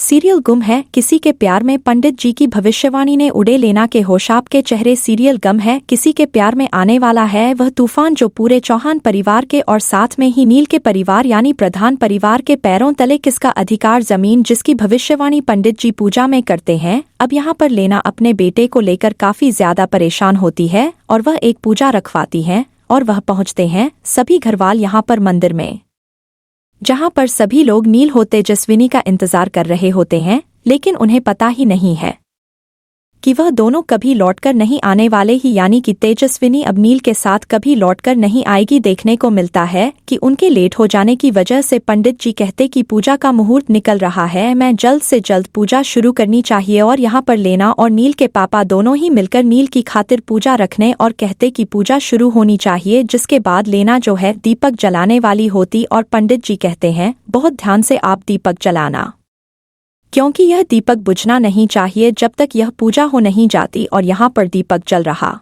Serial गुम है किसी के प्यार में, पंडित जी की भविष्यवाणी ने उड़े लेना के होश। आपके चेहरे सीरियल गम है किसी के प्यार में, आने वाला है वह तूफान जो पूरे चौहान परिवार के और साथ में ही नील के परिवार यानी प्रधान परिवार के पैरों तले। किसका अधिकार जमीन जिसकी भविष्यवाणी पंडित जी पूजा में करते हैं। अब यहाँ पर लेना अपने बेटे को लेकर काफी ज्यादा परेशान होती है और वह एक पूजा रखवाती है और वह पहुँचते हैं सभी घरवाल यहाँ पर मंदिर में, जहां पर सभी लोग नील हो तेजस्विनी का इंतजार कर रहे होते हैं, लेकिन उन्हें पता ही नहीं है कि वह दोनों कभी लौटकर नहीं आने वाले ही, यानी कि तेजस्विनी अब नील के साथ कभी लौटकर नहीं आएगी। देखने को मिलता है कि उनके लेट हो जाने की वजह से पंडित जी कहते कि पूजा का मुहूर्त निकल रहा है, मैं जल्द से जल्द पूजा शुरू करनी चाहिए। और यहाँ पर लेना और नील के पापा दोनों ही मिलकर नील की खातिर पूजा रखने और कहते कि पूजा शुरू होनी चाहिए। जिसके बाद लेना जो है दीपक जलाने वाली होती और पंडित जी कहते हैं बहुत ध्यान से आप दीपक जलाना, क्योंकि यह दीपक बुझना नहीं चाहिए जब तक यह पूजा हो नहीं जाती। और यहाँ पर दीपक जल रहा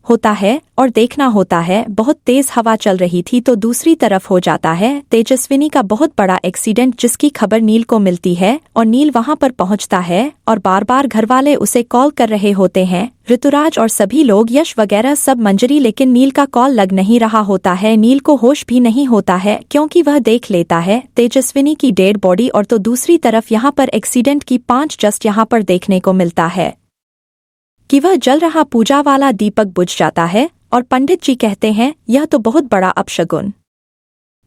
होता है और देखना होता है बहुत तेज हवा चल रही थी। तो दूसरी तरफ हो जाता है तेजस्विनी का बहुत बड़ा एक्सीडेंट, जिसकी खबर नील को मिलती है और नील वहां पर पहुंचता है और बार बार घरवाले उसे कॉल कर रहे होते हैं, ऋतुराज और सभी लोग, यश वगैरह सब मंजरी, लेकिन नील का कॉल लग नहीं रहा होता है। नील को होश भी नहीं होता है क्योंकि वह देख लेता है तेजस्विनी की डेड बॉडी। और तो दूसरी तरफ यहाँ पर एक्सीडेंट की 5 जस्ट यहाँ पर देखने को मिलता है कि वह जल रहा पूजा वाला दीपक बुझ जाता है और पंडित जी कहते हैं यह तो बहुत बड़ा अपशगुन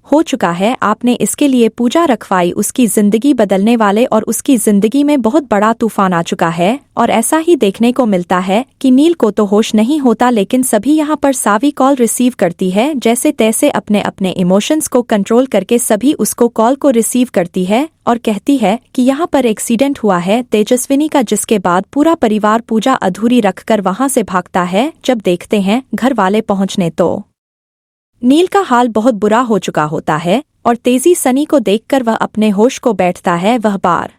हो चुका है, आपने इसके लिए पूजा रखवाई, उसकी जिंदगी बदलने वाले और उसकी जिंदगी में बहुत बड़ा तूफान आ चुका है। और ऐसा ही देखने को मिलता है कि नील को तो होश नहीं होता, लेकिन सभी यहाँ पर सावी कॉल रिसीव करती है, जैसे तैसे अपने अपने इमोशंस को कंट्रोल करके सभी उसको कॉल को रिसीव करती है और कहती है कि यहाँ पर एक्सीडेंट हुआ है तेजस्विनी का। जिसके बाद पूरा परिवार पूजा अधूरी रखकर वहां से भागता है। जब देखते हैं घर वाले पहुंचने तो नील का हाल बहुत बुरा हो चुका होता है और तेजी सनी को देखकर वह अपने होश को बैठता है। वह बार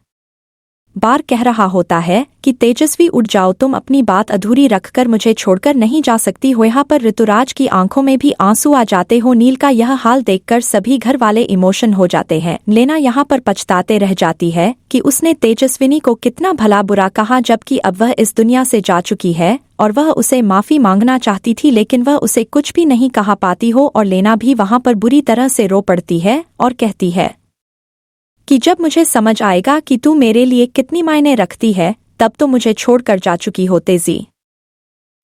बार कह रहा होता है कि तेजस्वी उठ जाओ, तुम अपनी बात अधूरी रखकर मुझे छोड़कर नहीं जा सकती हो। यहाँ पर ऋतुराज की आंखों में भी आंसू आ जाते हो। नील का यह हाल देखकर सभी घर वाले इमोशन हो जाते हैं। लेना यहाँ पर पछताते रह जाती है कि उसने तेजस्विनी को कितना भला बुरा कहा, जबकि अब वह इस दुनिया से जा चुकी है और वह उसे माफी मांगना चाहती थी, लेकिन वह उसे कुछ भी नहीं कहा पाती हो। और लेना भी वहां पर बुरी तरह से रो पड़ती है और कहती है कि जब मुझे समझ आएगा कि तू मेरे लिए कितनी मायने रखती है, तब तो मुझे छोड़कर जा चुकी हो। तेजी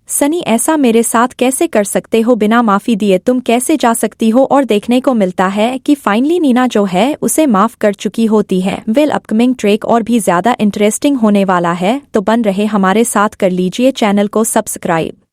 सनी, ऐसा मेरे साथ कैसे कर सकते हो, बिना माफी दिए तुम कैसे जा सकती हो। और देखने को मिलता है कि फाइनली नीना जो है उसे माफ कर चुकी होती है। वेल, अपकमिंग ट्रैक और भी ज्यादा इंटरेस्टिंग होने वाला है, तो बन रहे हमारे साथ, कर लीजिए चैनल को सब्सक्राइब।